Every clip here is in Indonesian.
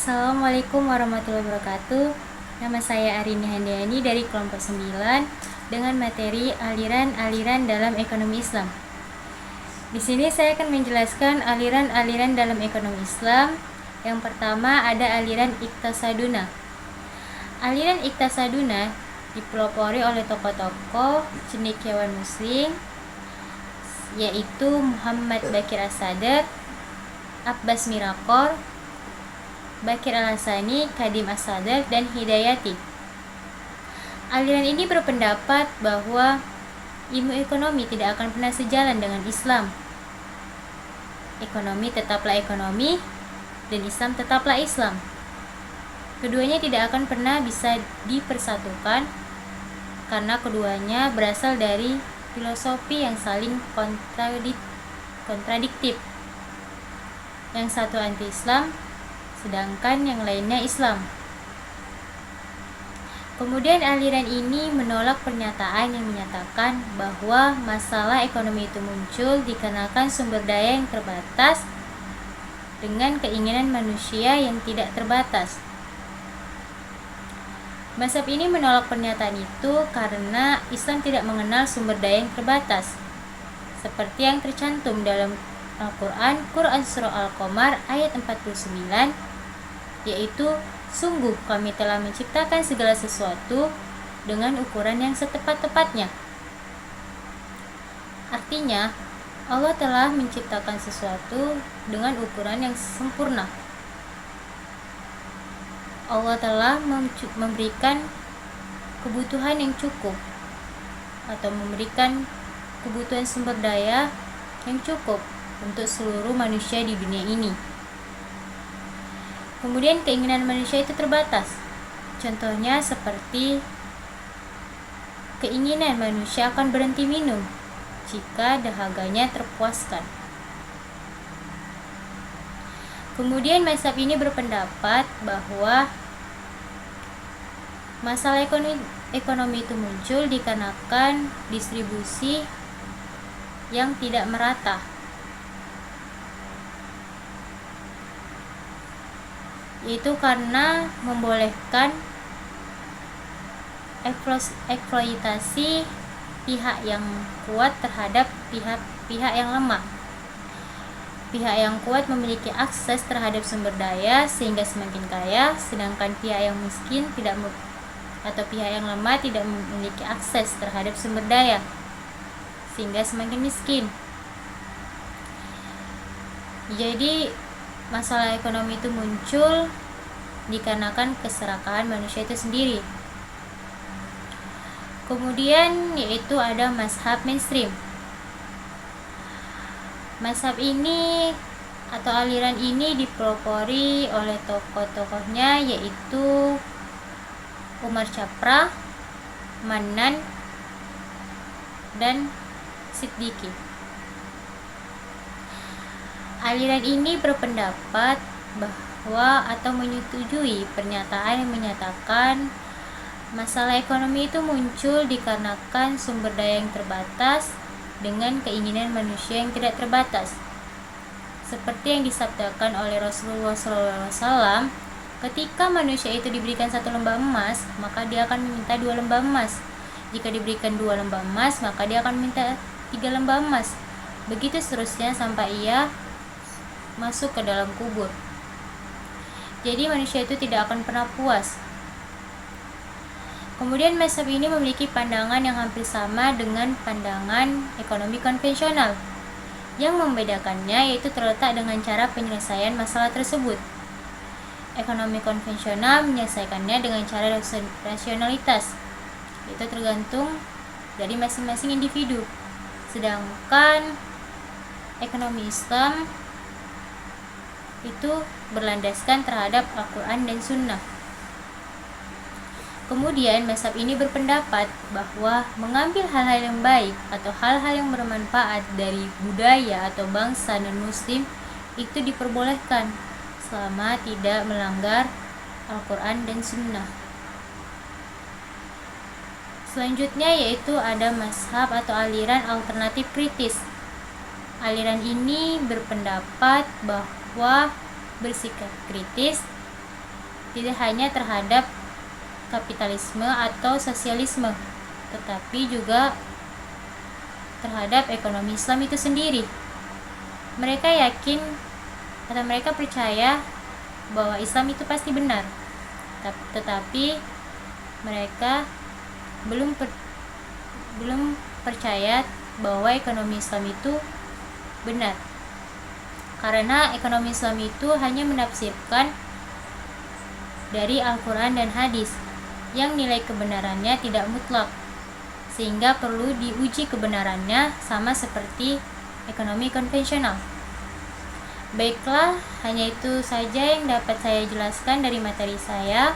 Assalamualaikum warahmatullahi wabarakatuh. Nama saya Arini Handayani dari kelompok 9 dengan materi aliran-aliran dalam ekonomi Islam. Di sini saya akan menjelaskan aliran-aliran dalam ekonomi Islam. Yang pertama ada aliran Iqtasaduna. Aliran Iqtasaduna dipelopori oleh tokoh-tokoh cendekiawan muslim yaitu Muhammad Baqir As-Sadr, Abbas Mirakor, Bakir Al-Hassani, Kadim As-Sadr, dan Hidayati. Aliran ini berpendapat bahwa ilmu ekonomi tidak akan pernah sejalan dengan Islam. Ekonomi tetaplah ekonomi, dan Islam tetaplah Islam. Keduanya tidak akan pernah bisa dipersatukan karena keduanya berasal dari filosofi yang saling kontradiktif. Yang satu anti-Islam, sedangkan yang lainnya Islam. Kemudian aliran ini menolak pernyataan yang menyatakan bahwa masalah ekonomi itu muncul dikarenakan sumber daya yang terbatas dengan keinginan manusia yang tidak terbatas. Mazhab ini menolak pernyataan itu karena Islam tidak mengenal sumber daya yang terbatas, seperti yang tercantum dalam Al-Quran, Quran Surah Al-Qamar ayat 49, yaitu sungguh kami telah menciptakan segala sesuatu dengan ukuran yang setepat-tepatnya. Artinya, Allah telah menciptakan sesuatu dengan ukuran yang sempurna. Allah telah memberikan kebutuhan yang cukup atau memberikan kebutuhan sumber daya yang cukup untuk seluruh manusia di dunia ini. Kemudian keinginan manusia itu terbatas. Contohnya seperti keinginan manusia akan berhenti minum jika dahaganya terpuaskan. Kemudian mazhab ini berpendapat bahwa masalah ekonomi itu muncul dikarenakan distribusi yang tidak merata. Yaitu karena membolehkan eksploitasi pihak yang kuat terhadap pihak yang lemah. Pihak yang kuat memiliki akses terhadap sumber daya sehingga semakin kaya, sedangkan pihak yang miskin atau pihak yang lemah tidak memiliki akses terhadap sumber daya sehingga semakin miskin. Jadi masalah ekonomi itu muncul dikarenakan keserakahan manusia itu sendiri. Kemudian yaitu ada mazhab mainstream. Mazhab ini atau aliran ini dipelopori oleh tokoh-tokohnya yaitu Umar Chapra, Mannan, dan Siddiqui. Aliran ini berpendapat bahwa atau menyetujui pernyataan yang menyatakan masalah ekonomi itu muncul dikarenakan sumber daya yang terbatas dengan keinginan manusia yang tidak terbatas. Seperti yang disabdakan oleh Rasulullah SAW, ketika manusia itu diberikan 1 lembah emas, maka dia akan meminta 2 lembah emas. Jika diberikan 2 lembah emas, maka dia akan meminta 3 lembah emas. Begitu seterusnya sampai ia masuk ke dalam kubur. Jadi manusia itu tidak akan pernah puas. Kemudian mazhab ini memiliki pandangan yang hampir sama dengan pandangan ekonomi konvensional. Yang membedakannya yaitu terletak dengan cara penyelesaian masalah tersebut. Ekonomi konvensional menyelesaikannya dengan cara rasionalitas, itu tergantung dari masing-masing individu. Sedangkan ekonomi Islam itu berlandaskan terhadap Al-Quran dan Sunnah. Kemudian mazhab ini berpendapat bahwa mengambil hal-hal yang baik atau hal-hal yang bermanfaat dari budaya atau bangsa dan muslim itu diperbolehkan selama tidak melanggar Al-Quran dan Sunnah. Selanjutnya yaitu ada mazhab atau aliran alternatif kritis. Aliran ini berpendapat bahwa bersikap kritis tidak hanya terhadap kapitalisme atau sosialisme, tetapi juga terhadap ekonomi Islam itu sendiri. Mereka yakin atau mereka percaya bahwa Islam itu pasti benar, tetapi mereka belum percaya bahwa ekonomi Islam itu benar, karena ekonomi Islam itu hanya menafsirkan dari Al-Quran dan hadis yang nilai kebenarannya tidak mutlak, sehingga perlu diuji kebenarannya sama seperti ekonomi konvensional. Baiklah, hanya itu saja yang dapat saya jelaskan dari materi saya.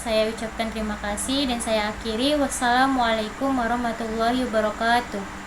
Saya ucapkan terima kasih dan saya akhiri. Wassalamualaikum warahmatullahi wabarakatuh.